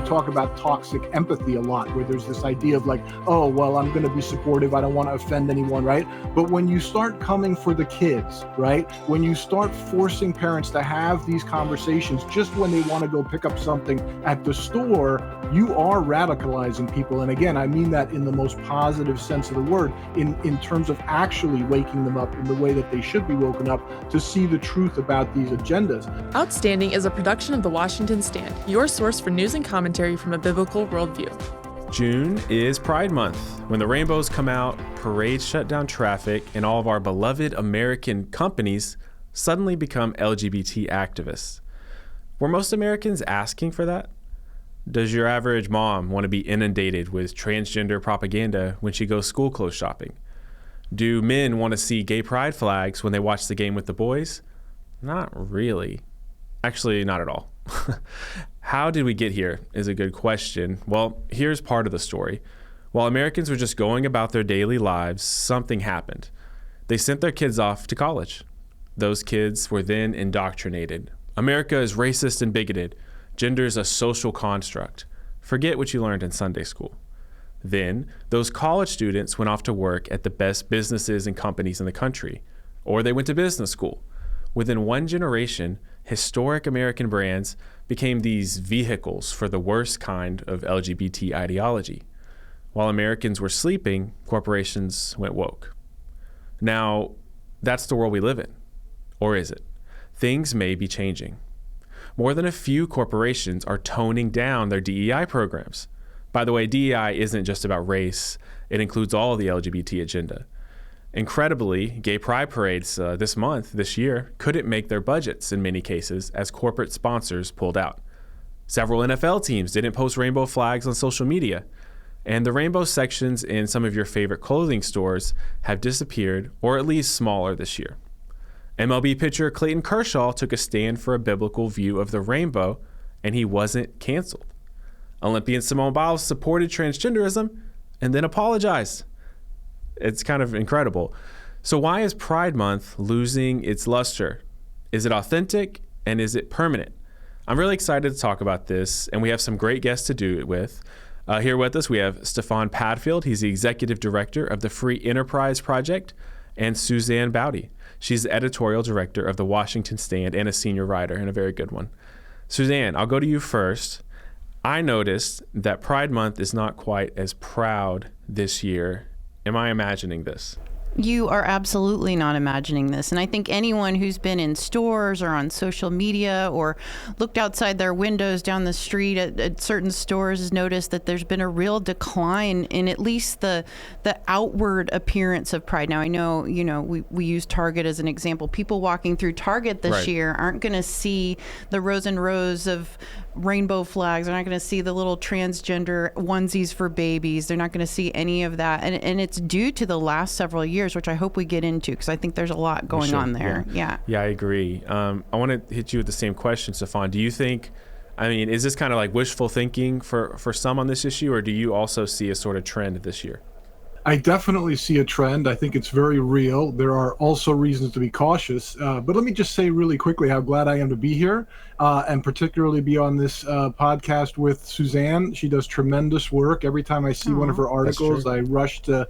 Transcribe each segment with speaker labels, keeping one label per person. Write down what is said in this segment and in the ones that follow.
Speaker 1: You talk about toxic empathy a lot, where there's this idea of like, oh, well, I'm going to be supportive. I don't want to offend anyone, right? But when you start coming for the kids, right? When you start forcing parents to have these conversations just when they want to go pick up something at the store, you are radicalizing people. And again, I mean that in the most positive sense of the word, in terms of actually waking them up in the way that they should be woken up to see the truth about these agendas.
Speaker 2: Outstanding is a production of The Washington Stand, your source for news and commentary from a biblical worldview.
Speaker 3: June is Pride Month. When the rainbows come out, parades shut down traffic, and all of our beloved American companies suddenly become LGBT activists. Were most Americans asking for that? Does your average mom want to be inundated with transgender propaganda when she goes school clothes shopping? Do men want to see gay pride flags when they watch the game with the boys? Not really. Actually, not at all. How did we get here is a good question. Well, here's part of the story. While Americans were just going about their daily lives, something happened. They sent their kids off to college. Those kids were then indoctrinated. America is racist and bigoted. Gender is a social construct. Forget what you learned in Sunday school. Then, those college students went off to work at the best businesses and companies in the country, or they went to business school. Within one generation, historic American brands became these vehicles for the worst kind of LGBT ideology. While Americans were sleeping, corporations went woke. Now, that's the world we live in. Or is it? Things may be changing. More than a few corporations are toning down their DEI programs. By the way, DEI isn't just about race. It includes all of the LGBT agenda. Incredibly, gay pride parades this year, couldn't make their budgets in many cases as corporate sponsors pulled out. Several NFL teams didn't post rainbow flags on social media. And the rainbow sections in some of your favorite clothing stores have disappeared, or at least smaller this year. MLB pitcher Clayton Kershaw took a stand for a biblical view of the rainbow, and he wasn't canceled. Olympian Simone Biles supported transgenderism and then apologized. It's kind of incredible. So why is Pride Month losing its luster? Is it authentic and is it permanent? I'm really excited to talk about this, and we have some great guests to do it with. Here with us, we have Stefan Padfield. He's the executive director of the Free Enterprise Project, and Suzanne Bowdey. She's the editorial director of the Washington Stand and a senior writer, and a very good one. Suzanne, I'll go to you first. I noticed that Pride Month is not quite as proud this year. Am I imagining this?
Speaker 4: You are absolutely not imagining this. And I think anyone who's been in stores or on social media or looked outside their windows down the street at certain stores has noticed that there's been a real decline in at least the outward appearance of Pride. Now, I know, we use Target as an example. People walking through Target this year aren't going to see the rows and rows of rainbow flags. They're not going to see the little transgender onesies for babies. They're not going to see any of that. And it's due to the last several years, which I hope we get into, because I think there's a lot going on there. Yeah, I agree. I want to hit you with the same question, Stefan. Do you think, is this kind of like wishful thinking for some on this issue, or do you also see a sort of trend this year?
Speaker 1: I definitely see a trend. I think it's very real. There are also reasons to be cautious. But let me just say really quickly how glad I am to be here, and particularly be on this podcast with Suzanne. She does tremendous work. Every time I see one of her articles, I rush to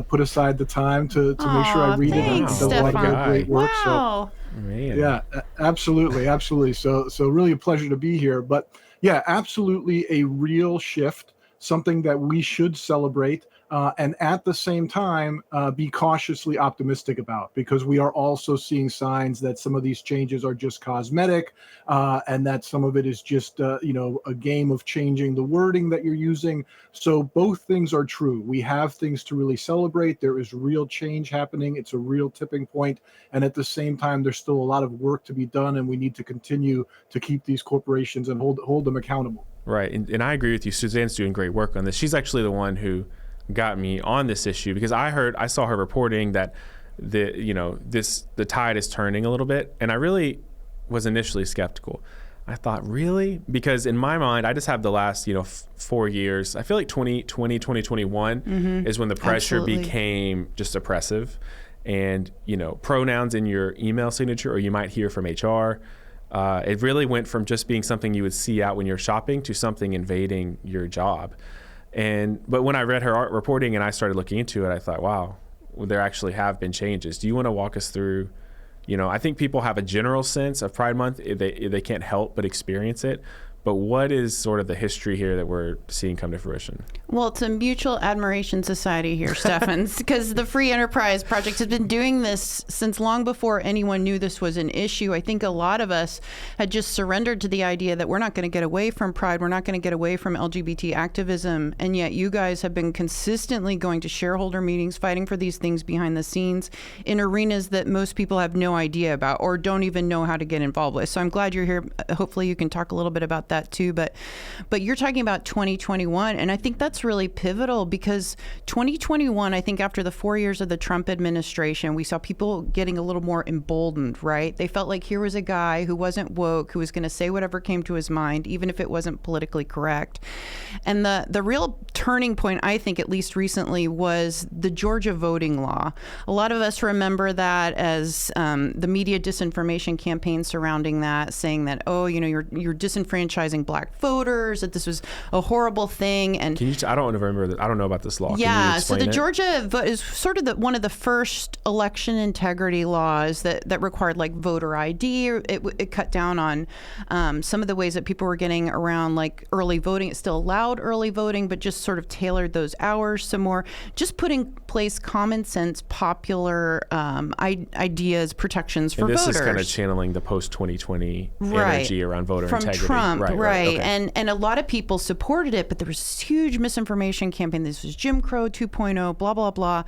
Speaker 1: put aside the time to make sure I read it.
Speaker 4: And
Speaker 1: does a lot of great work.
Speaker 4: Wow.
Speaker 1: So, yeah, absolutely. So really a pleasure to be here. But yeah, absolutely a real shift, something that we should celebrate. And at the same time, be cautiously optimistic about, because we are also seeing signs that some of these changes are just cosmetic, and that some of it is just, a game of changing the wording that you're using. So both things are true. We have things to really celebrate. There is real change happening. It's a real tipping point. And at the same time, there's still a lot of work to be done, and we need to continue to keep these corporations and hold them accountable.
Speaker 3: Right. And I agree with you. Suzanne's doing great work on this. She's actually the one who got me on this issue, because I saw her reporting that the tide is turning a little bit, and I really was initially skeptical. I thought, really? Because in my mind, I just have the last 4 years. I feel like 2020, 2021 is when the pressure became just oppressive, and pronouns in your email signature, or you might hear from HR. It really went from just being something you would see out when you're shopping to something invading your job. But when I read her art reporting and I started looking into it, I thought, wow, well, there actually have been changes. Do you want to walk us through, I think people have a general sense of Pride Month. They can't help but experience it. But what is sort of the history here that we're seeing come to fruition?
Speaker 4: Well, it's a mutual admiration society here, Stefan, because the Free Enterprise Project has been doing this since long before anyone knew this was an issue. I think a lot of us had just surrendered to the idea that we're not going to get away from Pride. We're not going to get away from LGBT activism. And yet you guys have been consistently going to shareholder meetings, fighting for these things behind the scenes in arenas that most people have no idea about or don't even know how to get involved with. So I'm glad you're here. Hopefully you can talk a little bit about that too, but you're talking about 2021, and I think that's really pivotal because 2021, I think after the 4 years of the Trump administration, we saw people getting a little more emboldened, right? They felt like here was a guy who wasn't woke, who was going to say whatever came to his mind, even if it wasn't politically correct. And the real turning point, I think, at least recently, was the Georgia voting law. A lot of us remember that as the media disinformation campaign surrounding that, saying that, you're disenfranchising Black voters, that this was a horrible thing. And
Speaker 3: I don't remember that. I don't know about this law.
Speaker 4: Yeah, so the Georgia vote is sort of one of the first election integrity laws that required like voter ID. It cut down on some of the ways that people were getting around like early voting. It still allowed early voting, but just sort of tailored those hours some more. Just put in place common sense, popular ideas, protections for voters.
Speaker 3: And this is kind of channeling the post-2020 energy around voter
Speaker 4: from
Speaker 3: integrity.
Speaker 4: Trump, right.
Speaker 3: Okay.
Speaker 4: And a lot of people supported it, but there was this huge misinformation campaign. This was Jim Crow 2.0, blah, blah, blah.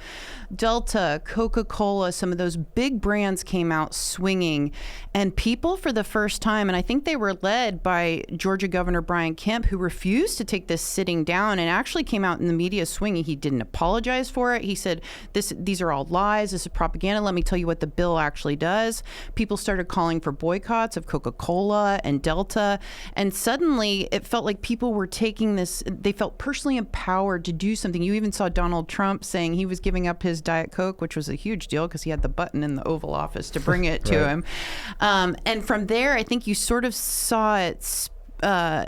Speaker 4: Delta, Coca-Cola, some of those big brands came out swinging. And people for the first time, and I think they were led by Georgia Governor Brian Kemp, who refused to take this sitting down and actually came out in the media swinging. He didn't apologize for it. He said, these are all lies. This is propaganda. Let me tell you what the bill actually does. People started calling for boycotts of Coca-Cola and Delta. And suddenly it felt like people were taking this, they felt personally empowered to do something. You even saw Donald Trump saying he was giving up his Diet Coke, which was a huge deal because he had the button in the Oval Office to bring it to him. And from there, I think you sort of saw it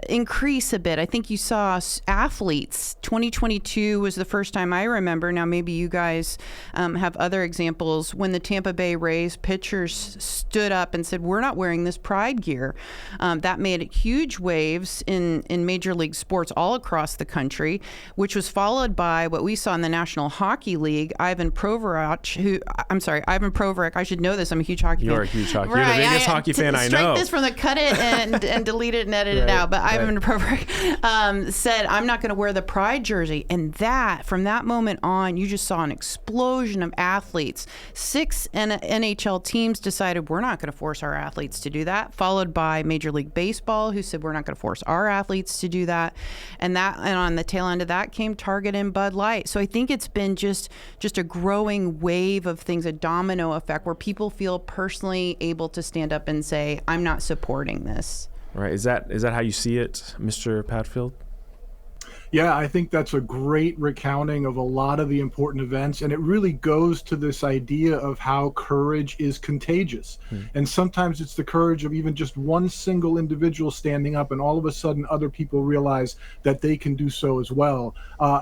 Speaker 4: increase a bit. I think you saw athletes. 2022 was the first time I remember. Now, maybe you guys have other examples. When the Tampa Bay Rays pitchers stood up and said, we're not wearing this pride gear. That made huge waves in Major League sports all across the country, which was followed by what we saw in the National Hockey League. Ivan Provorov, I should know this. I'm a huge hockey fan.
Speaker 3: You're a huge hockey fan. You're the biggest hockey fan I know.
Speaker 4: Strike this from the cut it and delete it and edit it out. But Ivan Provorov said, I'm not going to wear the pride jersey. And from that moment on, you just saw an explosion of athletes. 6 NHL teams decided we're not going to force our athletes to do that, followed by Major League Baseball, who said we're not going to force our athletes to do that. And on the tail end of that came Target and Bud Light. So I think it's been just a growing wave of things, a domino effect, where people feel personally able to stand up and say, I'm not supporting this.
Speaker 3: Right. Is that how you see it, Mr. Padfield?
Speaker 1: Yeah, I think that's a great recounting of a lot of the important events. And it really goes to this idea of how courage is contagious. And sometimes it's the courage of even just one single individual standing up, and all of a sudden other people realize that they can do so as well.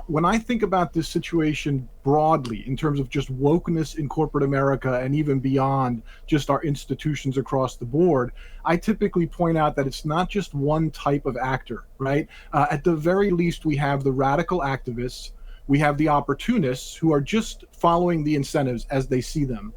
Speaker 1: When I think about this situation broadly, in terms of just wokeness in corporate America and even beyond just our institutions across the board, I typically point out that it's not just one type of actor, right? At the very least, we have the radical activists, we have the opportunists who are just following the incentives as they see them.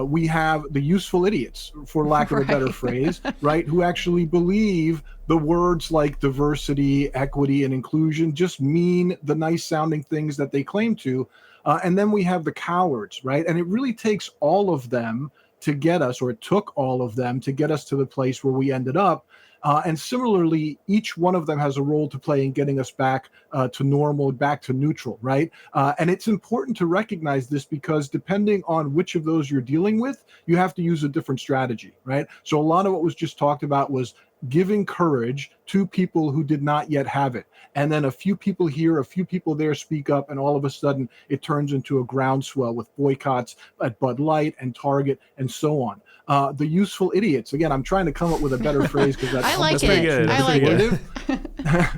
Speaker 1: We have the useful idiots, for lack of a better phrase, right, who actually believe the words like diversity, equity, and inclusion just mean the nice sounding things that they claim to. And then we have the cowards, right? And it really takes all of them to get us, or it took all of them to get us to the place where we ended up. And similarly, each one of them has a role to play in getting us back to normal, back to neutral, right? And it's important to recognize this because depending on which of those you're dealing with, you have to use a different strategy, right? So a lot of what was just talked about was giving courage to people who did not yet have it. And then a few people here, a few people there speak up, and all of a sudden it turns into a groundswell with boycotts at Bud Light and Target and so on. the useful idiots. Again, I'm trying to come up with a better phrase because that's
Speaker 4: I like
Speaker 3: pretty
Speaker 4: it.
Speaker 3: good.
Speaker 4: I like it.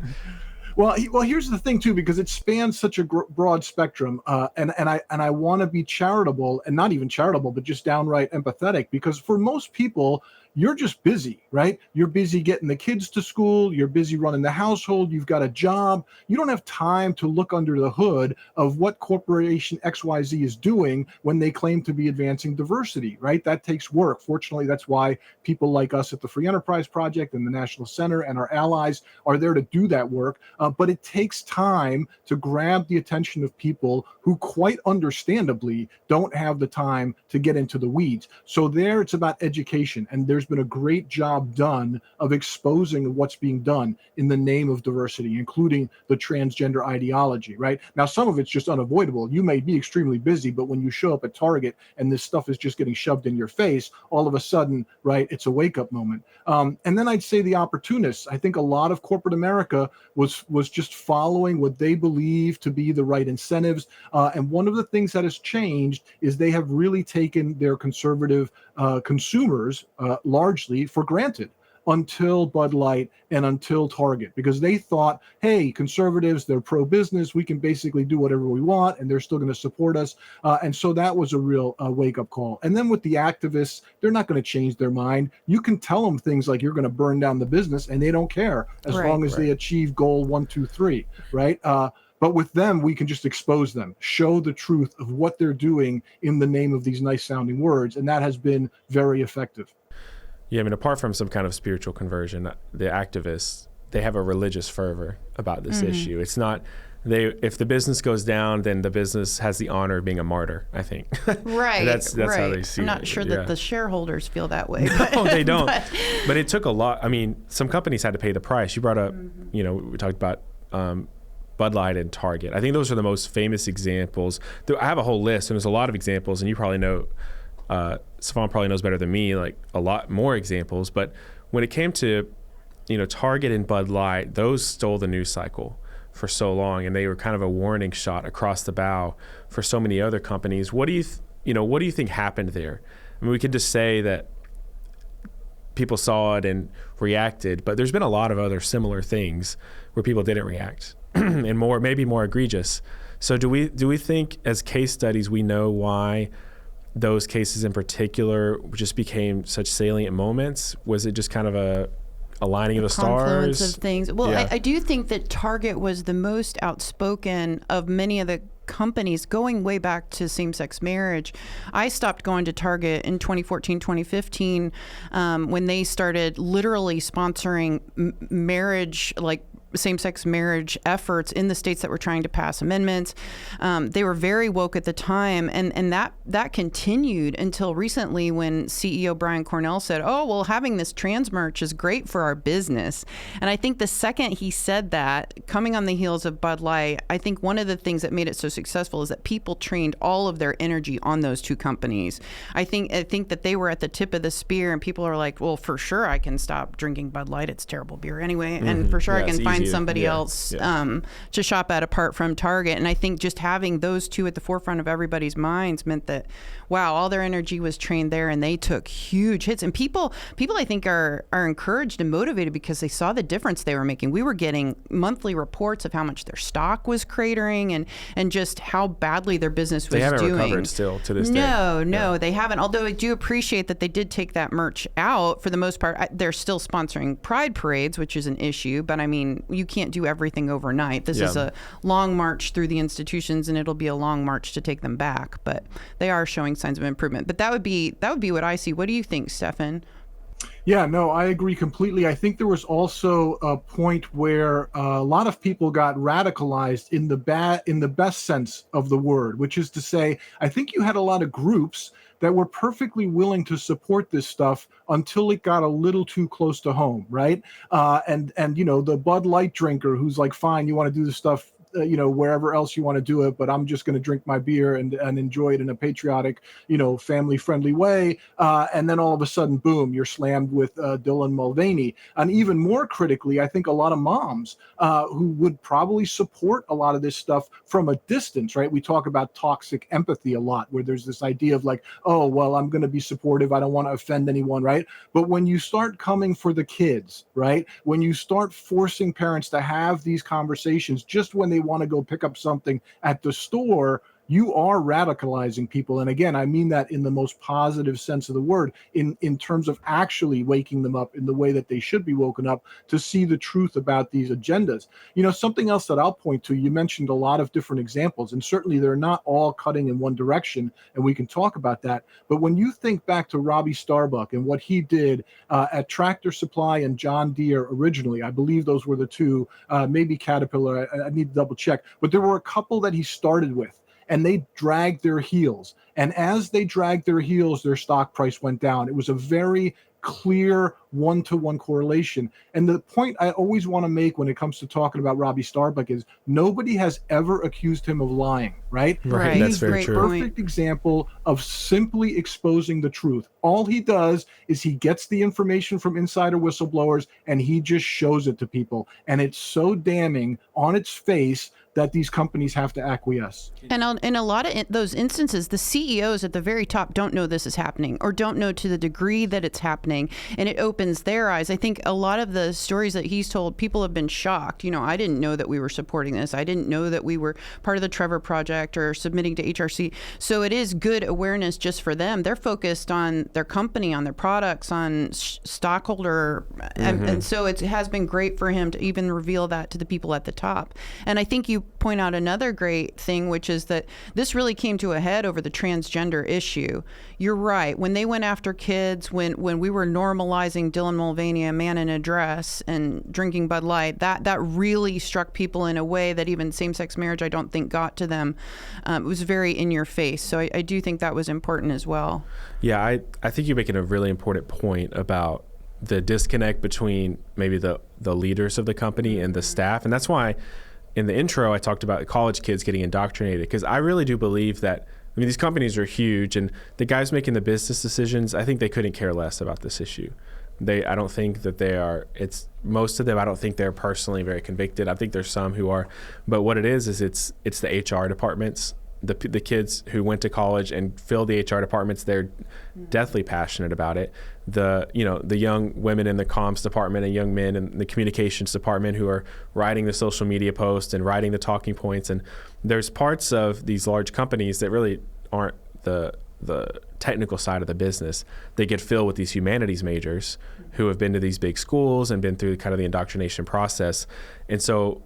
Speaker 1: Well, here's the thing too, because it spans such a broad spectrum, and I want to be charitable, and not even charitable, but just downright empathetic, because for most people, you're just busy, right? You're busy getting the kids to school. You're busy running the household. You've got a job. You don't have time to look under the hood of what corporation XYZ is doing when they claim to be advancing diversity, right? That takes work. Fortunately, that's why people like us at the Free Enterprise Project and the National Center and our allies are there to do that work. But it takes time to grab the attention of people who quite understandably don't have the time to get into the weeds. So there it's about education, and there's been a great job done of exposing what's being done in the name of diversity, including the transgender ideology, right? Now, some of it's just unavoidable. You may be extremely busy, but when you show up at Target and this stuff is just getting shoved in your face, all of a sudden, right, it's a wake-up moment. And then I'd say the opportunists. I think a lot of corporate America was just following what they believe to be the right incentives. And one of the things that has changed is they have really taken their conservative consumers largely for granted until Bud Light and until Target, because they thought, hey, conservatives, they're pro-business, we can basically do whatever we want, and they're still going to support us. And so that was a real wake-up call. And then with the activists, they're not going to change their mind. You can tell them things like you're going to burn down the business, and they don't care as long as they achieve goal 1, 2, 3, right? But with them, we can just expose them, show the truth of what they're doing in the name of these nice sounding words. And that has been very effective.
Speaker 3: Yeah, I mean, apart from some kind of spiritual conversion, the activists, they have a religious fervor about this issue. It's not, if the business goes down, then the business has the honor of being a martyr, I think.
Speaker 4: Right.
Speaker 3: That's how they see it.
Speaker 4: I'm not sure that the shareholders feel that way.
Speaker 3: No, they don't. But it took a lot. I mean, some companies had to pay the price. You brought up, we talked about Bud Light and Target. I think those are the most famous examples. I have a whole list, and there's a lot of examples, and you probably know, Stefan probably knows better than me, like a lot more examples. But when it came to, Target and Bud Light, those stole the news cycle for so long, and they were kind of a warning shot across the bow for so many other companies. What do you think happened there? I mean, we could just say that people saw it and reacted, but there's been a lot of other similar things where people didn't react and maybe more egregious. So do we think as case studies, we know why those cases in particular just became such salient moments? Was it just kind of a aligning of the
Speaker 4: confluence
Speaker 3: stars?
Speaker 4: Of things. Well,
Speaker 3: Yeah.
Speaker 4: I do think that Target was the most outspoken of many of the companies going way back to same-sex marriage. I stopped going to Target in 2014, 2015 when they started literally sponsoring marriage, like same-sex marriage efforts in the states that were trying to pass amendments. They were very woke at the time, and that continued until recently when CEO Brian Cornell said, oh, well, having this trans merch is great for our business. And I think the second he said that, coming on the heels of Bud Light, I think one of the things that made it so successful is that people trained all of their energy on those two companies. I think that they were at the tip of the spear, and people are like, well, for sure I can stop drinking Bud Light. It's terrible beer anyway. And for sure I can find somebody else to shop at apart from Target. And I think just having those two at the forefront of everybody's minds meant that, wow, all their energy was trained there, and they took huge hits. And people I think are encouraged and motivated because they saw the difference they were making. We were getting monthly reports of how much their stock was cratering and just how badly their business was doing.
Speaker 3: They haven't recovered still to this day.
Speaker 4: No, they haven't. Although I do appreciate that they did take that merch out for the most part. They're still sponsoring pride parades, which is an issue, but I mean, you can't do everything overnight. This is a long march through the institutions, and it'll be a long march to take them back, but they are showing signs of improvement. But that would be what I see. What do you think, Stefan?
Speaker 1: Yeah, no, I agree completely. I think there was also a point where a lot of people got radicalized in the best sense of the word, which is to say, I think you had a lot of groups that were perfectly willing to support this stuff until it got a little too close to home, right? And the Bud Light drinker who's like, fine, you want to do this stuff wherever else you want to do it, but I'm just going to drink my beer and enjoy it in a patriotic, family friendly way. And then all of a sudden, boom, you're slammed with Dylan Mulvaney. And even more critically, I think a lot of moms who would probably support a lot of this stuff from a distance, right? We talk about toxic empathy a lot, where there's this idea of like, oh, well, I'm going to be supportive. I don't want to offend anyone, right? But when you start coming for the kids, right? When you start forcing parents to have these conversations just when they want to go pick up something at the store, you are radicalizing people. And again, I mean that in the most positive sense of the word, in terms of actually waking them up in the way that they should be woken up to see the truth about these agendas. Something else that I'll point to, you mentioned a lot of different examples, and certainly they're not all cutting in one direction, and we can talk about that. But when you think back to Robbie Starbuck and what he did at Tractor Supply and John Deere originally, I believe those were the two, maybe Caterpillar, I need to double check, but there were a couple that he started with. And they dragged their heels. And as they dragged their heels, their stock price went down. It was a very clear one-to-one correlation. And the point I always want to make when it comes to talking about Robbie Starbuck is nobody has ever accused him of lying, right?
Speaker 4: Right.
Speaker 1: He
Speaker 3: That's
Speaker 1: is
Speaker 3: very
Speaker 1: the
Speaker 3: true.
Speaker 1: perfect example of simply exposing the truth. All he does is he gets the information from insider whistleblowers and he just shows it to people. And it's so damning on its face that these companies have to acquiesce.
Speaker 4: And in a lot of those instances, the CEOs at the very top don't know this is happening or don't know to the degree that it's happening. And it opens their eyes. I think a lot of the stories that he's told, people have been shocked. I didn't know that we were supporting this. I didn't know that we were part of the Trevor Project or submitting to HRC. So it is good awareness just for them. They're focused on their company, on their products, on stockholder. And so it has been great for him to even reveal that to the people at the top. And I think you point out another great thing, which is that this really came to a head over the transgender issue. You're right. When they went after kids, when we were normalizing Dylan Mulvaney, a man in a dress, and drinking Bud Light, that really struck people in a way that even same-sex marriage, I don't think, got to them. It was very in your face. So I do think that was important as well.
Speaker 3: Yeah, I think you're making a really important point about the disconnect between maybe the leaders of the company and the staff. And that's why in the intro, I talked about college kids getting indoctrinated, because I really do believe that, these companies are huge, and the guys making the business decisions, I think they couldn't care less about this issue. I don't think that most of them, I don't think they're personally very convicted. I think there's some who are, but what it is it's the HR departments, the kids who went to college and filled the HR departments, they're deathly passionate about it. The young women in the comms department and young men in the communications department who are writing the social media posts and writing the talking points. And there's parts of these large companies that really aren't the technical side of the business. They get filled with these humanities majors who have been to these big schools and been through kind of the indoctrination process. And so,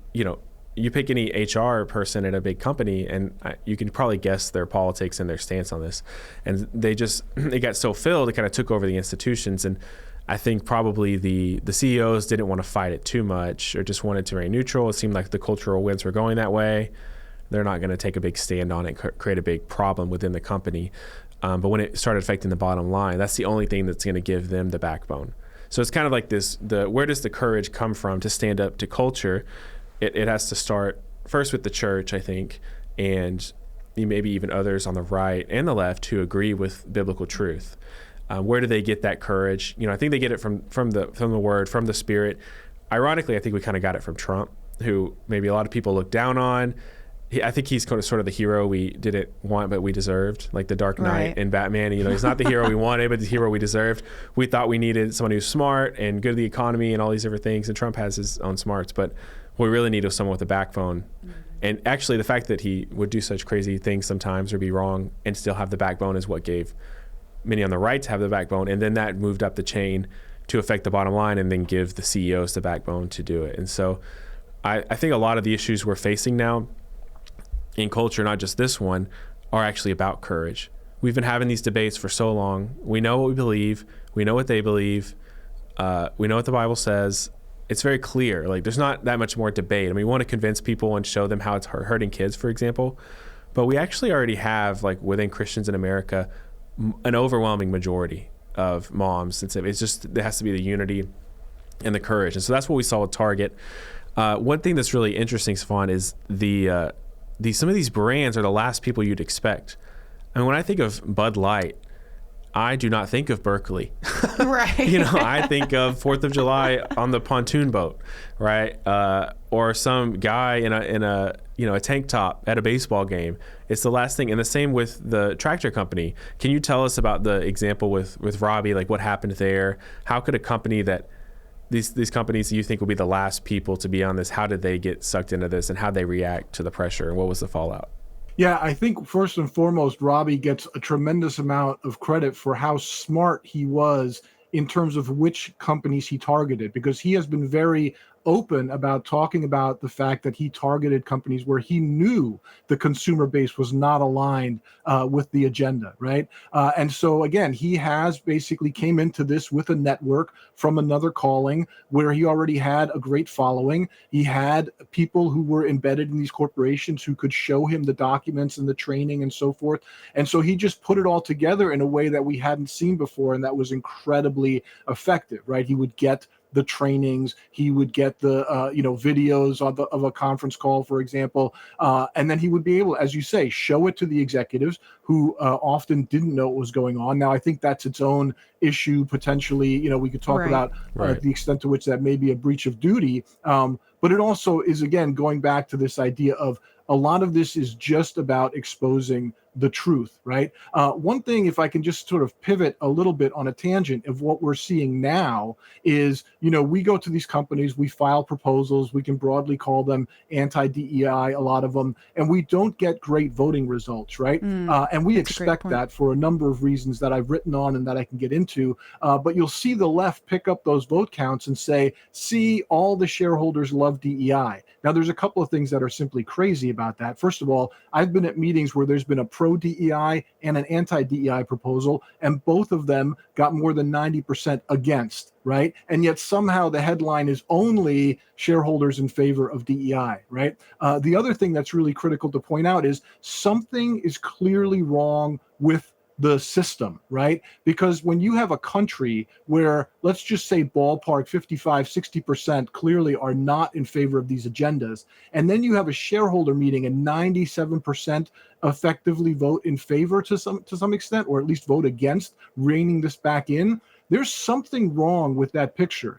Speaker 3: you pick any HR person at a big company and you can probably guess their politics and their stance on this. And they got so filled, it kind of took over the institutions. And I think probably the CEOs didn't want to fight it too much or just wanted to remain neutral. It seemed like the cultural winds were going that way. They're not going to take a big stand on it, create a big problem within the company. But when it started affecting the bottom line, that's the only thing that's going to give them the backbone. So it's kind of like this, where does the courage come from to stand up to culture? It has to start first with the church, I think, and maybe even others on the right and the left who agree with biblical truth. Where do they get that courage? I think they get it from the word, from the Spirit. Ironically, I think we kind of got it from Trump, who maybe a lot of people look down on. I think he's sort of the hero we didn't want, but we deserved, like the Dark Knight and Batman. He's not the hero we wanted, but the hero we deserved. We thought we needed someone who's smart and good at the economy and all these different things, and Trump has his own smarts, but what we really need is someone with a backbone. And actually, the fact that he would do such crazy things sometimes or be wrong and still have the backbone is what gave many on the right to have the backbone. And then that moved up the chain to affect the bottom line and then give the CEOs the backbone to do it. And so I think a lot of the issues we're facing now in culture, not just this one, are actually about courage. We've been having these debates for so long. We know what we believe. We know what they believe. We know what the Bible says. It's very clear. Like, there's not that much more debate. We want to convince people and show them how it's hurting kids, for example. But we actually already have, like, within Christians in America, an overwhelming majority of moms. It's just, there has to be the unity and the courage. And so that's what we saw with Target. One thing that's really interesting, Stefan, is some of these brands are the last people you'd expect. I mean, when I think of Bud Light, I do not think of Berkeley.
Speaker 4: Right.
Speaker 3: I think of 4th of July on the pontoon boat, right? Or some guy in a tank top at a baseball game. It's the last thing. And the same with the tractor company. Can you tell us about the example with Robbie, like what happened there? How could a company that these companies you think will be the last people to be on this, how did they get sucked into this, and how they react to the pressure, and what was the fallout?
Speaker 1: Yeah, I think first and foremost, Robbie gets a tremendous amount of credit for how smart he was in terms of which companies he targeted, because he has been very open about talking about the fact that he targeted companies where he knew the consumer base was not aligned with the agenda, right? And so again, he has basically came into this with a network from another calling where he already had a great following. He had people who were embedded in these corporations who could show him the documents and the training and so forth. And so he just put it all together in a way that we hadn't seen before, and that was incredibly effective, right? He would get the trainings, he would get the videos of a conference call, for example, and then he would be able, as you say, show it to the executives who often didn't know what was going on. Now, I think that's its own issue potentially. We could talk about the extent to which that may be a breach of duty, but it also is, again, going back to this idea of a lot of this is just about exposing the truth, right? One thing, if I can just sort of pivot a little bit on a tangent of what we're seeing now is, we go to these companies, we file proposals, we can broadly call them anti-DEI, a lot of them, and we don't get great voting results, right? And we expect that for a number of reasons that I've written on and that I can get into. But you'll see the left pick up those vote counts and say, see, all the shareholders love DEI. Now, there's a couple of things that are simply crazy about that. First of all, I've been at meetings where there's been a pro-DEI and an anti-DEI proposal, and both of them got more than 90% against, right? And yet somehow the headline is only shareholders in favor of DEI, right? The other thing that's really critical to point out is something is clearly wrong with the system, right? Because when you have a country where, let's just say ballpark 55, 60% clearly are not in favor of these agendas, and then you have a shareholder meeting and 97% effectively vote in favor to some extent, or at least vote against reining this back in, there's something wrong with that picture.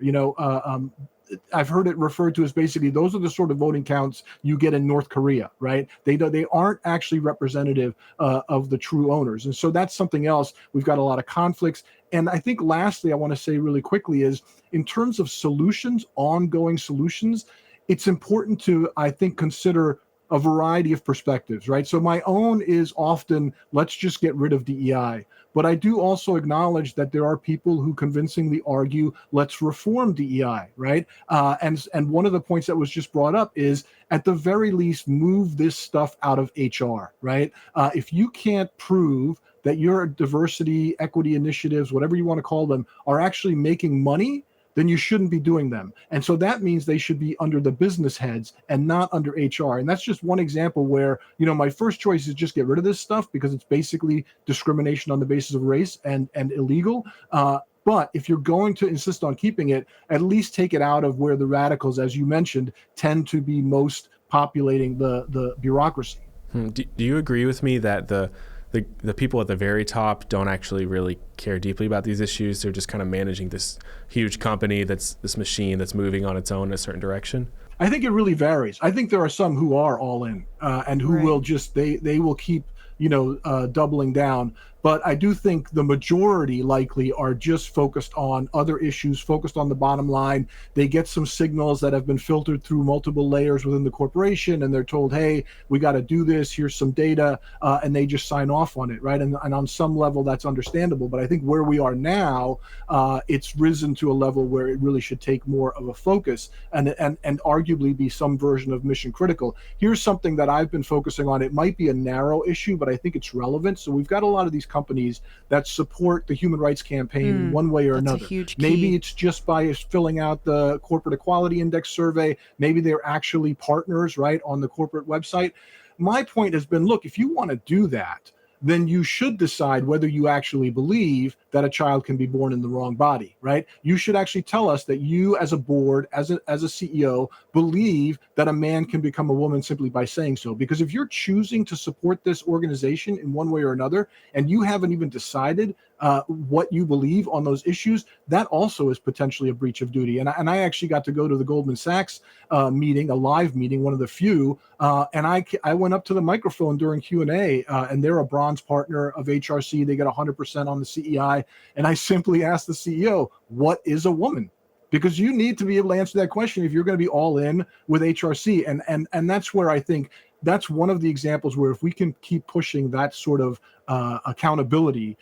Speaker 1: I've heard it referred to as basically those are the sort of voting counts you get in North Korea, right? They aren't actually representative of the true owners. And so that's something else. We've got a lot of conflicts. And I think lastly, I want to say really quickly is in terms of solutions, ongoing solutions, it's important to, I think, consider a variety of perspectives, right? So my own is often, let's just get rid of DEI. But I do also acknowledge that there are people who convincingly argue, let's reform DEI, right? And one of the points that was just brought up is, at the very least, move this stuff out of HR, right? If you can't prove that your diversity, equity initiatives, whatever you want to call them, are actually making money, then you shouldn't be doing them. And so that means they should be under the business heads and not under HR. And that's just one example where, my first choice is just get rid of this stuff because it's basically discrimination on the basis of race and illegal. But if you're going to insist on keeping it, at least take it out of where the radicals, as you mentioned, tend to be most populating the bureaucracy.
Speaker 3: Do you agree with me that the people at the very top don't actually really care deeply about these issues? They're just kind of managing this huge company, this machine that's moving on its own in a certain direction?
Speaker 1: I think it really varies. I think there are some who are all in and who will just, they will keep, doubling down. But I do think the majority likely are just focused on other issues, focused on the bottom line. They get some signals that have been filtered through multiple layers within the corporation, and they're told, hey, we got to do this, here's some data, and they just sign off on it, right? And on some level, that's understandable. But I think where we are now, it's risen to a level where it really should take more of a focus and arguably be some version of mission critical. Here's something that I've been focusing on. It might be a narrow issue, but I think it's relevant. So we've got a lot of these companies that support the human rights campaign in one way or another. Maybe it's just by filling out the corporate equality index survey. Maybe they're actually partners, right, on the corporate website. My point has been, look, if you want to do that, then you should decide whether you actually believe that a child can be born in the wrong body, right? You should actually tell us that you as a board, as a CEO, believe that a man can become a woman simply by saying so. Because if you're choosing to support this organization in one way or another, and you haven't even decided what you believe on those issues, that also is potentially a breach of duty. And I actually got to go to the Goldman Sachs meeting, a live meeting, one of the few, and I went up to the microphone during Q&A, and they're a bronze partner of HRC. They get 100% on the CEI. And I simply asked the CEO, what is a woman? Because you need to be able to answer that question if you're going to be all in with HRC. And that's where I think that's one of the examples where if we can keep pushing that sort of accountability,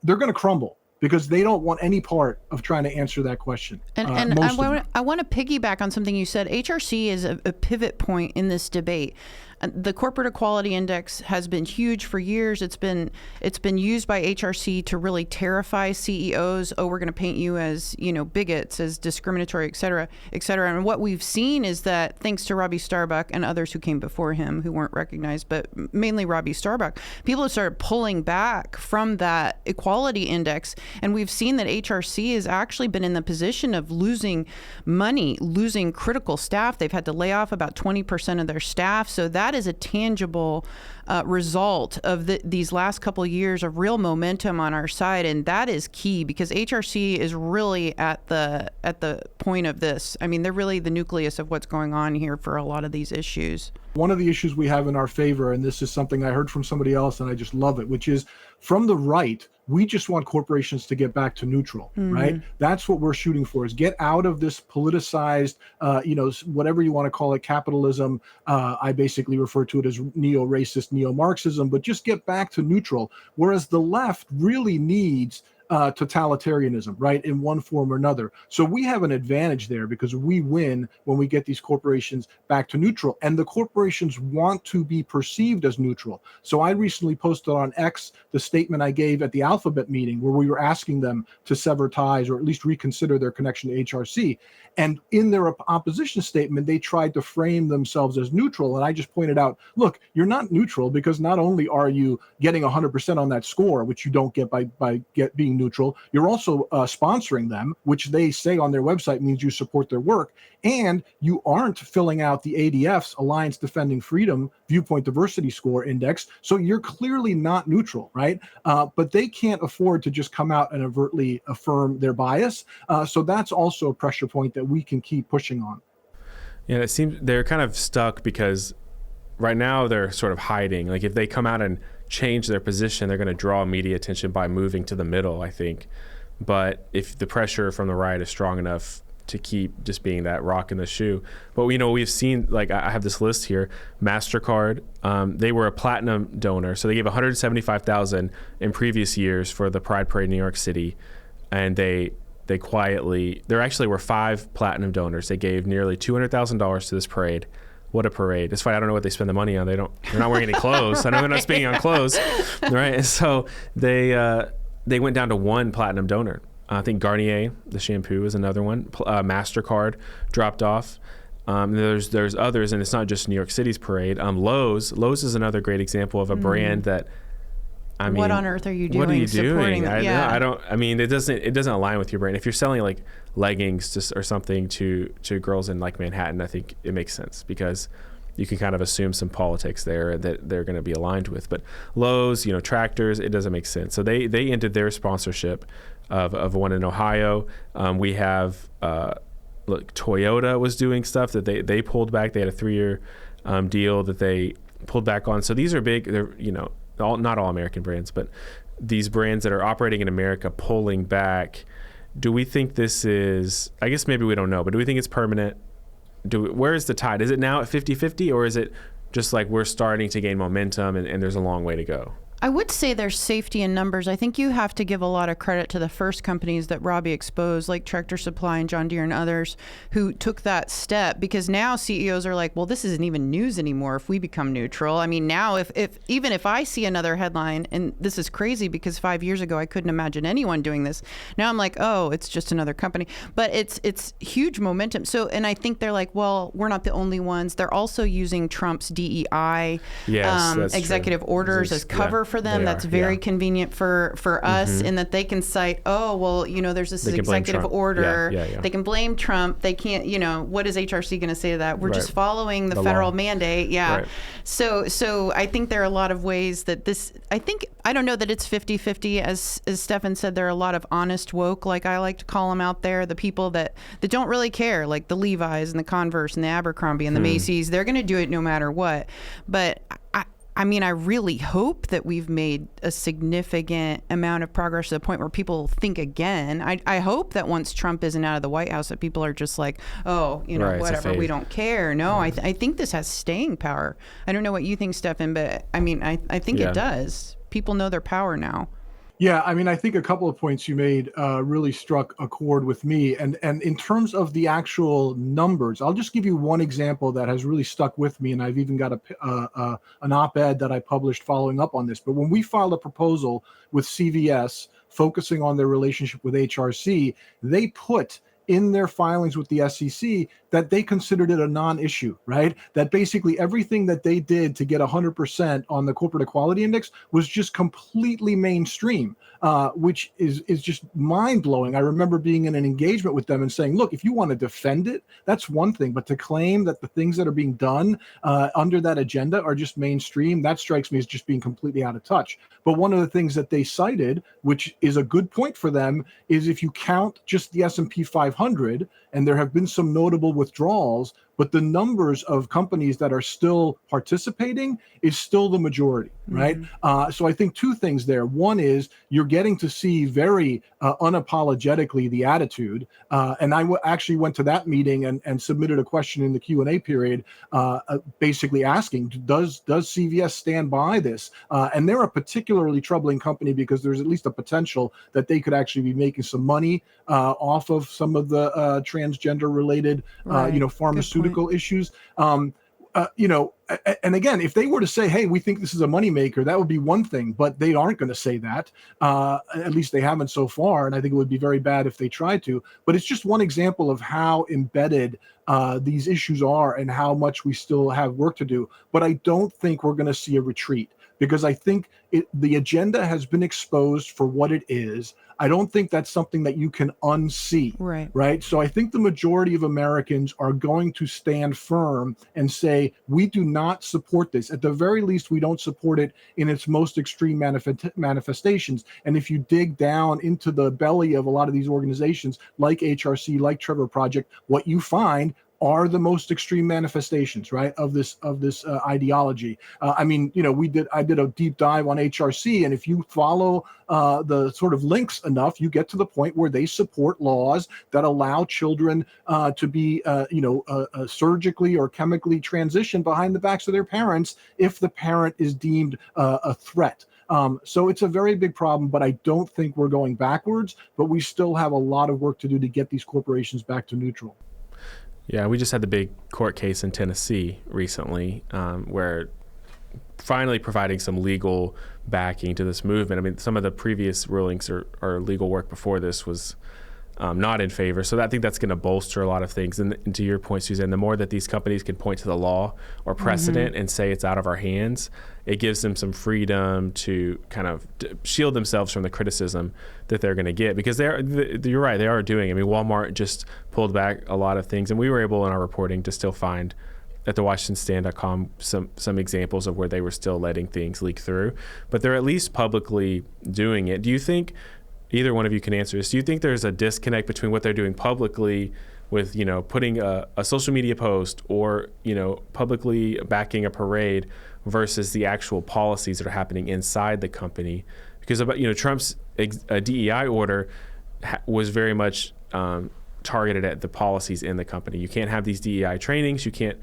Speaker 1: they're going to crumble because they don't want any part of trying to answer that question.
Speaker 4: And I want to piggyback on something you said. HRC is a pivot point in this debate. The Corporate Equality Index has been huge for years. It's been used by HRC to really terrify CEOs. Oh, we're going to paint you as, bigots, as discriminatory, et cetera, et cetera. And what we've seen is that thanks to Robbie Starbuck and others who came before him who weren't recognized, but mainly Robbie Starbuck, people have started pulling back from that equality index. And we've seen that HRC has actually been in the position of losing money, losing critical staff. They've had to lay off about 20% of their staff. So that is a tangible result of these last couple of years of real momentum on our side, and that is key because HRC is really at the point of this. I mean, they're really the nucleus of what's going on here for a lot of these issues.
Speaker 1: One of the issues we have in our favor, and this is something I heard from somebody else and I just love it, which is from the right, we just want corporations to get back to neutral, right? That's what we're shooting for, is get out of this politicized, whatever you want to call it, capitalism. I basically refer to it as neo-racist, neo-Marxism, but just get back to neutral. Whereas the left really needs totalitarianism, right, in one form or another. So we have an advantage there because we win when we get these corporations back to neutral, and the corporations want to be perceived as neutral. So I recently posted on X the statement I gave at the Alphabet meeting where we were asking them to sever ties or at least reconsider their connection to HRC. And in their opposition statement, they tried to frame themselves as neutral. And I just pointed out, look, you're not neutral because not only are you getting 100% on that score, which you don't get by being neutral, you're also sponsoring them, which they say on their website means you support their work. And you aren't filling out the ADF's Alliance Defending Freedom Viewpoint Diversity Score Index. So you're clearly not neutral, right? But they can't afford to just come out and overtly affirm their bias. So that's also a pressure point that we can keep pushing on.
Speaker 3: Yeah, it seems they're kind of stuck because right now they're sort of hiding. Like if they come out and change their position, they're going to draw media attention by moving to the middle, I think. But if the pressure from the right is strong enough to keep just being that rock in the shoe. But we've seen, like I have this list here, MasterCard, they were a platinum donor. So they gave $175,000 in previous years for the Pride Parade in New York City. And there actually were 5 platinum donors. They gave nearly $200,000 to this parade. What a parade. It's fine. I don't know what they spend the money on. They're not wearing any clothes. I know they're not spending on clothes. Right. And so they went down to 1 platinum donor. I think Garnier, the shampoo, is another one. MasterCard dropped off. There's others, and it's not just New York City's parade. Lowe's is another great example of a brand that, I mean,
Speaker 4: what on earth are you doing?
Speaker 3: What are you doing?
Speaker 4: It
Speaker 3: doesn't align with your brand. If you're selling like leggings or something to girls in like Manhattan, I think it makes sense because you can kind of assume some politics there that they're going to be aligned with. But Lowe's, tractors, it doesn't make sense. So they ended their sponsorship of one in Ohio. We have Toyota was doing stuff that they pulled back. They had a 3-year deal that they pulled back on. So these are big. They're not all American brands, but these brands that are operating in America pulling back. Do we think this is? I guess maybe we don't know, but do we think it's permanent? Where is the tide? Is it now at 50-50, or is it just like we're starting to gain momentum and there's a long way to go?
Speaker 4: I would say there's safety in numbers. I think you have to give a lot of credit to the first companies that Robbie exposed, like Tractor Supply and John Deere and others, who took that step, because now CEOs are like, well, this isn't even news anymore if we become neutral. I mean, now even if I see another headline, and this is crazy because 5 years ago I couldn't imagine anyone doing this. Now I'm like, oh, it's just another company. But it's huge momentum. So, and I think they're like, well, we're not the only ones. They're also using Trump's DEI executive orders as cover for for them. That's very convenient for us in that they can cite, oh, well, there's this executive order. They can blame Trump. They can't, what is HRC going to say to that? We're just following the federal mandate. Right. So I think there are a lot of ways that I don't know that it's 50-50. As Stefan said, there are a lot of honest woke, like I like to call them out there, the people that don't really care, like the Levi's and the Converse and the Abercrombie and the Macy's. They're going to do it no matter what. But I really hope that we've made a significant amount of progress to the point where people think again. I hope that once Trump isn't out of the White House, that people are just like, oh, whatever, we don't care. No, I think this has staying power. I don't know what you think, Stefan, but I think it does. People know their power now.
Speaker 1: Yeah, I think a couple of points you made really struck a chord with me. And in terms of the actual numbers, I'll just give you one example that has really stuck with me. And I've even got an op-ed that I published following up on this. But when we filed a proposal with CVS focusing on their relationship with HRC, they put in their filings with the SEC that they considered it a non-issue, right? That basically everything that they did to get 100% on the corporate equality index was just completely mainstream, which is just mind-blowing. I remember being in an engagement with them and saying, look, if you want to defend it, that's one thing, but to claim that the things that are being done under that agenda are just mainstream, that strikes me as just being completely out of touch. But one of the things that they cited, which is a good point for them, is if you count just the S&P 500, and there have been some notable withdrawals, but the numbers of companies that are still participating is still the majority, right? So I think two things there. One is you're getting to see very unapologetically the attitude. And I actually went to that meeting and submitted a question in the Q&A period, basically asking, does CVS stand by this? And they're a particularly troubling company because there's at least a potential that they could actually be making some money off of some of the transgender related, pharmaceutical issues. And again, if they were to say, hey, we think this is a moneymaker, that would be one thing, but they aren't going to say that. At least they haven't so far. And I think it would be very bad if they tried to. But it's just one example of how embedded these issues are and how much we still have work to do. But I don't think we're going to see a retreat, because I think the agenda has been exposed for what it is. I don't think that's something that you can unsee, right? So I think the majority of Americans are going to stand firm and say, we do not support this. At the very least, we don't support it in its most extreme manifestations. And if you dig down into the belly of a lot of these organizations like HRC, like Trevor Project, what you find are the most extreme manifestations, right, of this ideology. I did a deep dive on HRC, and if you follow the sort of links enough, you get to the point where they support laws that allow children to be, surgically or chemically transitioned behind the backs of their parents if the parent is deemed a threat. So it's a very big problem, but I don't think we're going backwards, but we still have a lot of work to do to get these corporations back to neutral.
Speaker 3: Yeah, we just had the big court case in Tennessee recently where finally providing some legal backing to this movement. I mean, some of the previous rulings or legal work before this was not in favor. So I think that's going to bolster a lot of things. And to your point, Suzanne, the more that these companies can point to the law or precedent and say it's out of our hands, it gives them some freedom to kind of shield themselves from the criticism that they're going to get. Because you're right, they are doing. I mean, Walmart just pulled back a lot of things. And we were able in our reporting to still find at thewashingtonstand.com some examples of where they were still letting things leak through. But they're at least publicly doing it. Do you think, either one of you can answer this, do you think there's a disconnect between what they're doing publicly with, putting a social media post or, publicly backing a parade versus the actual policies that are happening inside the company? Because Trump's DEI order was very much targeted at the policies in the company. You can't have these DEI trainings. You can't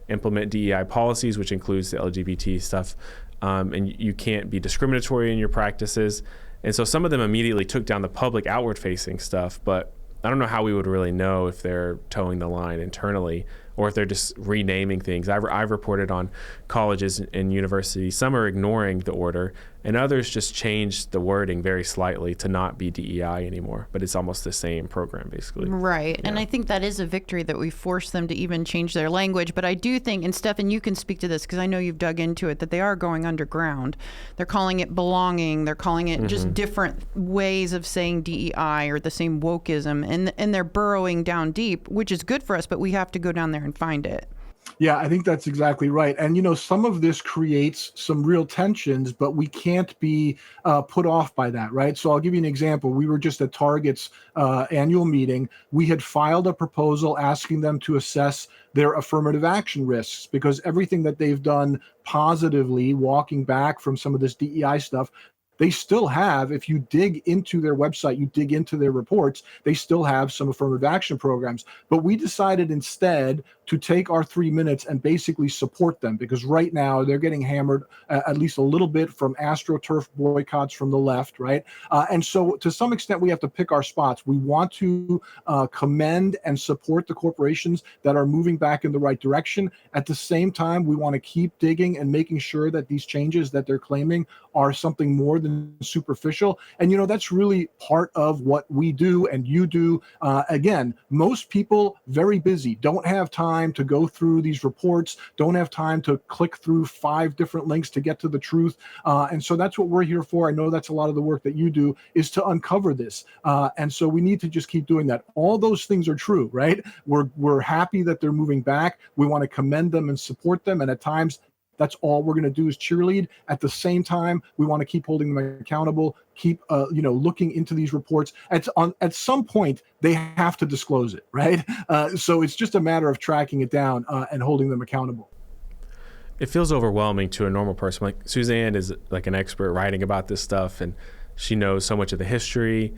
Speaker 3: implement DEI policies, which includes the LGBT stuff. And you can't be discriminatory in your practices. And so some of them immediately took down the public outward-facing stuff, but I don't know how we would really know if they're towing the line internally or if they're just renaming things. I've reported on colleges and universities. Some are ignoring the order and others just changed the wording very slightly to not be DEI anymore, but it's almost the same program basically.
Speaker 4: Right. And I think that is a victory that we forced them to even change their language. But I do think, and Stefan, you can speak to this because I know you've dug into it, that they are going underground. They're calling it belonging. They're calling it just different ways of saying DEI or the same wokeism. And they're burrowing down deep, which is good for us, but we have to go down there and find it.
Speaker 1: Yeah, I think that's exactly right. And, some of this creates some real tensions, but we can't be put off by that, right? So I'll give you an example. We were just at Target's annual meeting. We had filed a proposal asking them to assess their affirmative action risks because everything that they've done positively, walking back from some of this DEI stuff, they still have, if you dig into their website, you dig into their reports, they still have some affirmative action programs. But we decided instead to take our 3 minutes and basically support them because right now they're getting hammered at least a little bit from AstroTurf boycotts from the left, right? And so to some extent, we have to pick our spots. We want to commend and support the corporations that are moving back in the right direction. At the same time, we want to keep digging and making sure that these changes that they're claiming are something more than superficial. And, that's really part of what we do and you do. Again, most people very busy, don't have time to go through these reports, don't have time to click through 5 different links to get to the truth. And so that's what we're here for. I know that's a lot of the work that you do is to uncover this. And so we need to just keep doing that. All those things are true, right? We're happy that they're moving back. We want to commend them and support them. And at times, that's all we're going to do is cheerlead. At the same time, we want to keep holding them accountable, keep looking into these reports. At some point, they have to disclose it, right? So it's just a matter of tracking it down and holding them accountable.
Speaker 3: It feels overwhelming to a normal person. Like Suzanne is like an expert writing about this stuff, and she knows so much of the history.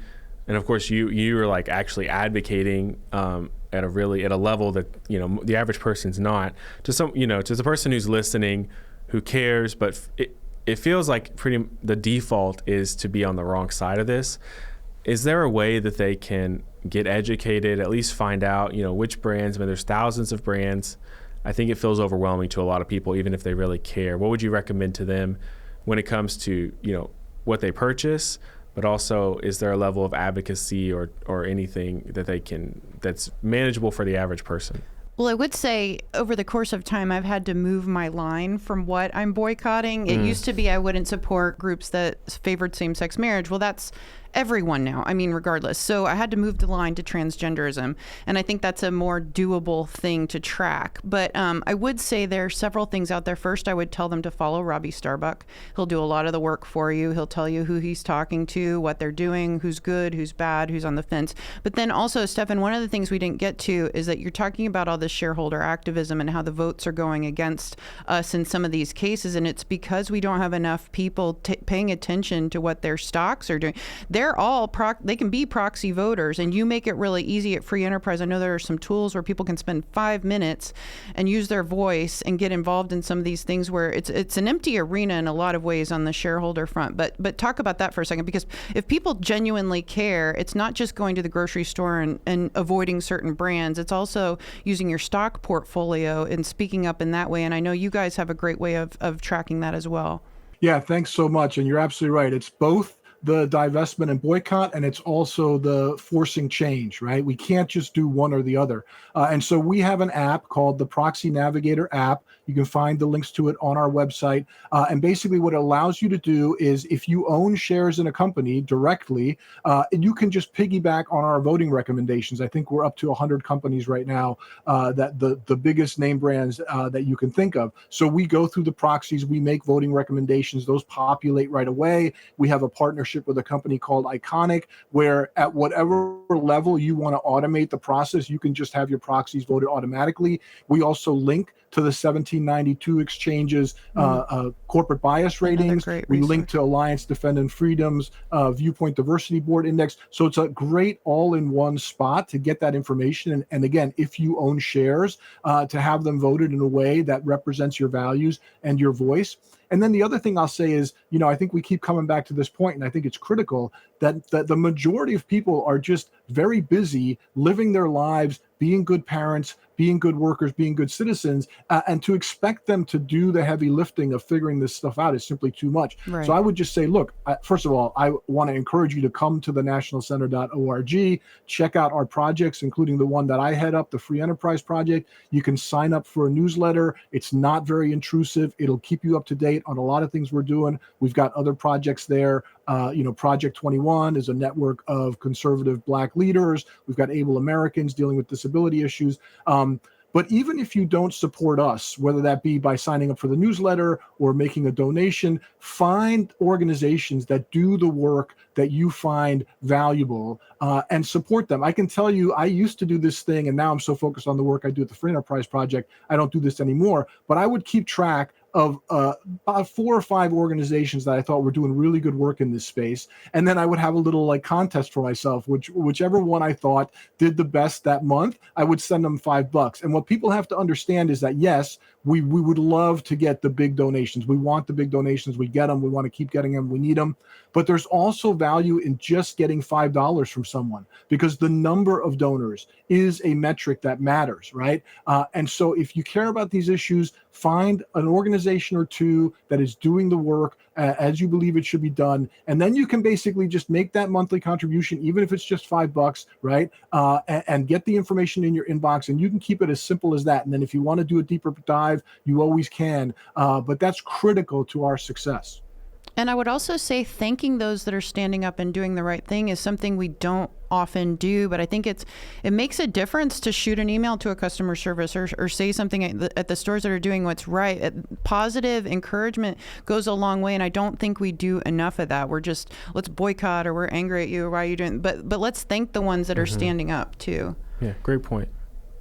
Speaker 3: And of course, you are like actually advocating at a level that the average person's not. To the person who's listening, who cares, but it feels like the default is to be on the wrong side of this. Is there a way that they can get educated, at least find out which brands? I mean, there's thousands of brands. I think it feels overwhelming to a lot of people, even if they really care. What would you recommend to them when it comes to what they purchase? But also, is there a level of advocacy or anything that that's manageable for the average person?
Speaker 4: Well, I would say over the course of time, I've had to move my line from what I'm boycotting. It used to be I wouldn't support groups that favored same-sex marriage. Well, that's everyone now. I mean, regardless. So I had to move the line to transgenderism. And I think that's a more doable thing to track. But I would say there are several things out there. First, I would tell them to follow Robbie Starbuck. He'll do a lot of the work for you. He'll tell you who he's talking to, what they're doing, who's good, who's bad, who's on the fence. But then also, Stefan, one of the things we didn't get to is that you're talking about all this shareholder activism and how the votes are going against us in some of these cases. And it's because we don't have enough people paying attention to what their stocks are doing. They're all they can be proxy voters, and you make it really easy at Free Enterprise. I know there are some tools where people can spend 5 minutes and use their voice and get involved in some of these things where it's an empty arena in a lot of ways on the shareholder front. But talk about that for a second, because if people genuinely care, it's not just going to the grocery store and avoiding certain brands. It's also using your stock portfolio and speaking up in that way. And I know you guys have a great way of tracking that as well.
Speaker 1: Yeah, thanks so much. And you're absolutely right. It's both the divestment and boycott, and it's also the forcing change, right? We can't just do one or the other. And so we have an app called the Proxy Navigator app. You can find the links to it on our website. And basically what it allows you to do is if you own shares in a company directly, you can just piggyback on our voting recommendations. I think we're up to 100 companies right now, that the biggest name brands that you can think of. So we go through the proxies, we make voting recommendations, those populate right away. We have a partnership with a company called Iconic, where at whatever level you want to automate the process, you can just have your proxies voted automatically. We also link to the 1792 exchanges corporate bias ratings. We link to Alliance Defending Freedom's Viewpoint Diversity Board Index. So it's a great all-in-one spot to get that information. And again, if you own shares, to have them voted in a way that represents your values and your voice. And then the other thing I'll say is, I think we keep coming back to this point, and I think it's critical that the majority of people are just very busy living their lives being good parents, being good workers, being good citizens, and to expect them to do the heavy lifting of figuring this stuff out is simply too much.
Speaker 4: Right.
Speaker 1: So I would just say, look, first of all, I want to encourage you to come to the nationalcenter.org, check out our projects, including the one that I head up, the Free Enterprise Project. You can sign up for a newsletter. It's not very intrusive. It'll keep you up to date on a lot of things we're doing. We've got other projects there. Project 21 is a network of conservative Black leaders. We've got Able Americans dealing with disability issues. But even if you don't support us, whether that be by signing up for the newsletter or making a donation, find organizations that do the work that you find valuable and support them. I can tell you, I used to do this thing, and now I'm so focused on the work I do at the Free Enterprise Project, I don't do this anymore. But I would keep track of about 4 or 5 organizations that I thought were doing really good work in this space. And then I would have a little like contest for myself, whichever one I thought did the best that month, I would send them $5. And what people have to understand is that, yes, we would love to get the big donations. We want the big donations. We get them. We want to keep getting them. We need them. But there's also value in just getting $5 from someone, because the number of donors is a metric that matters, right? And so if you care about these issues, find an organization or two that is doing the work as you believe it should be done. And then you can basically just make that monthly contribution, even if it's just $5, right? And get the information in your inbox, and you can keep it as simple as that. And then if you want to do a deeper dive, you always can. But that's critical to our success.
Speaker 4: And I would also say thanking those that are standing up and doing the right thing is something we don't often do, but I think it makes a difference to shoot an email to a customer service or say something at the stores that are doing what's right. Positive encouragement goes a long way, and I don't think we do enough of that. We're just, let's boycott, or we're angry at you, or why are you doing, but let's thank the ones that are standing up too.
Speaker 3: Yeah, great point.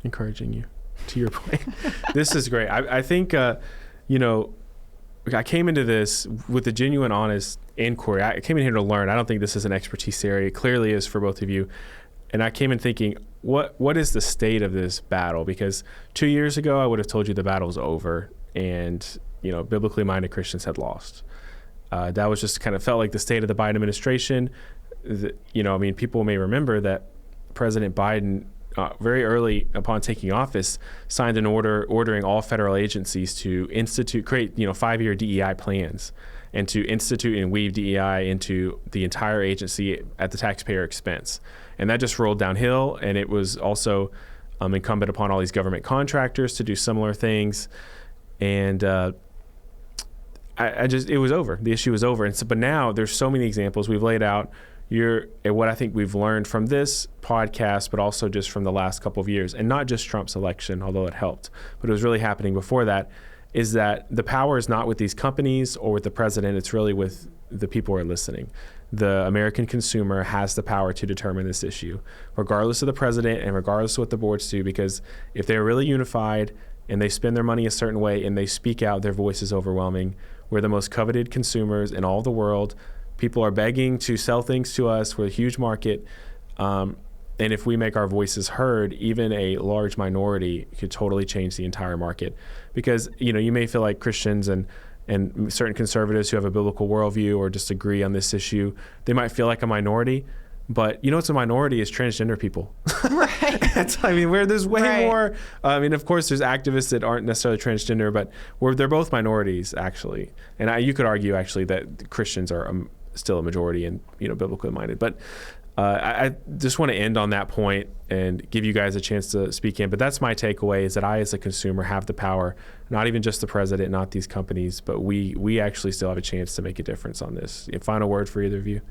Speaker 3: Encouraging you, to your point. This is great. I think, I came into this with a genuine, honest inquiry. I came in here to learn. I don't think this is an expertise area. It clearly is for both of you. And I came in thinking, what is the state of this battle? Because 2 years ago, I would have told you the battle was over and, biblically minded Christians had lost. That was just kind of felt like the state of the Biden administration. People may remember that President Biden, very early upon taking office, signed an order ordering all federal agencies to create 5-year DEI plans, and to institute and weave DEI into the entire agency at the taxpayer expense. And that just rolled downhill. And it was also incumbent upon all these government contractors to do similar things. And it was over. The issue was over. And so, but now there's so many examples we've laid out. What I think we've learned from this podcast, but also just from the last couple of years, and not just Trump's election, although it helped, but it was really happening before that, is that the power is not with these companies or with the president. It's really with the people who are listening. The American consumer has the power to determine this issue, regardless of the president and regardless of what the boards do, because if they're really unified and they spend their money a certain way and they speak out, their voice is overwhelming. We're the most coveted consumers in all the world. People are begging to sell things to us. We're a huge market. And if we make our voices heard, even a large minority could totally change the entire market. Because, you may feel like Christians and certain conservatives who have a biblical worldview or disagree on this issue, they might feel like a minority. But what's a minority is transgender people. Right. There's way more. Of course, there's activists that aren't necessarily transgender, but they're both minorities, actually. And you could argue, actually, that Christians are still a majority and biblically minded. But I just want to end on that point and give you guys a chance to speak in. But that's my takeaway, is that I, as a consumer, have the power, not even just the president, not these companies, but we actually still have a chance to make a difference on this. A final word for either of you?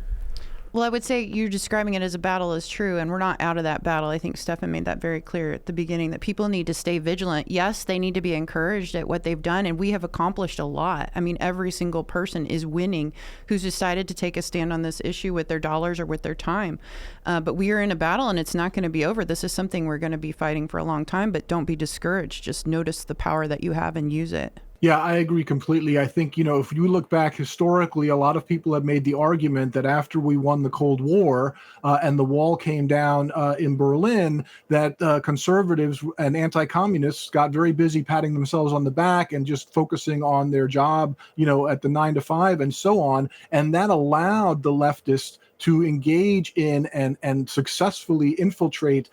Speaker 4: Well, I would say you're describing it as a battle is true, and we're not out of that battle. I think Stefan made that very clear at the beginning, that people need to stay vigilant. Yes, they need to be encouraged at what they've done, and we have accomplished a lot. Every single person is winning who's decided to take a stand on this issue with their dollars or with their time. But we are in a battle, and it's not going to be over. This is something we're going to be fighting for a long time, but don't be discouraged. Just notice the power that you have and use it.
Speaker 1: Yeah, I agree completely. I think, if you look back historically, a lot of people have made the argument that after we won the Cold War and the wall came down in Berlin, that conservatives and anti-communists got very busy patting themselves on the back and just focusing on their job, at the 9 to 5 and so on. And that allowed the leftists to engage in and successfully infiltrate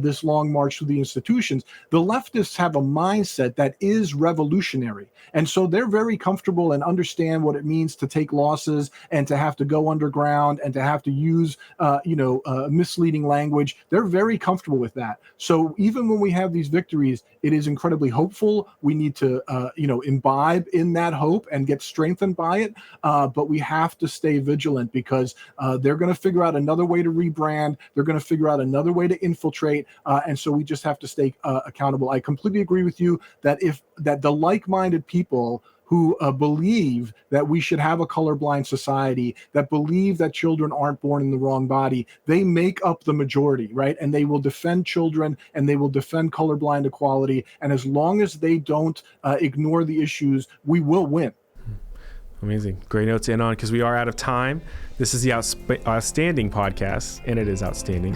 Speaker 1: this long march through the institutions, the leftists have a mindset that is revolutionary. And so they're very comfortable and understand what it means to take losses and to have to go underground and to have to use, misleading language. They're very comfortable with that. So even when we have these victories, it is incredibly hopeful. We need to, imbibe in that hope and get strengthened by it. But we have to stay vigilant because they're going to figure out another way to rebrand. They're going to figure out another way to infiltrate. And so we just have to stay accountable. I completely agree with you that the like-minded people who believe that we should have a colorblind society, that believe that children aren't born in the wrong body, they make up the majority, right? And they will defend children and they will defend colorblind equality. And as long as they don't ignore the issues, we will win.
Speaker 3: Amazing. Great note to end on because we are out of time. This is the Outstanding podcast, and it is outstanding.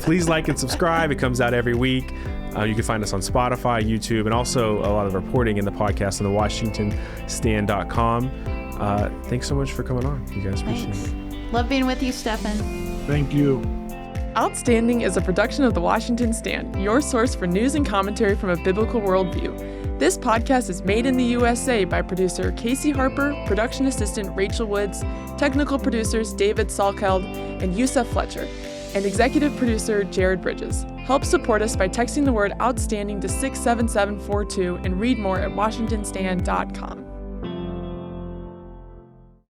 Speaker 3: Please like and subscribe. It comes out every week. You can find us on Spotify, YouTube, and also a lot of reporting in the podcast on the WashingtonStand.com. Thanks so much for coming on. You guys appreciate it.
Speaker 4: Love being with you, Stefan.
Speaker 1: Thank you.
Speaker 2: Outstanding is a production of the Washington Stand, your source for news and commentary from a biblical worldview. This podcast is made in the USA by producer Casey Harper, production assistant Rachel Woods, technical producers David Salkeld and Yusuf Fletcher, and executive producer Jared Bridges. Help support us by texting the word outstanding to 67742 and read more at WashingtonStand.com.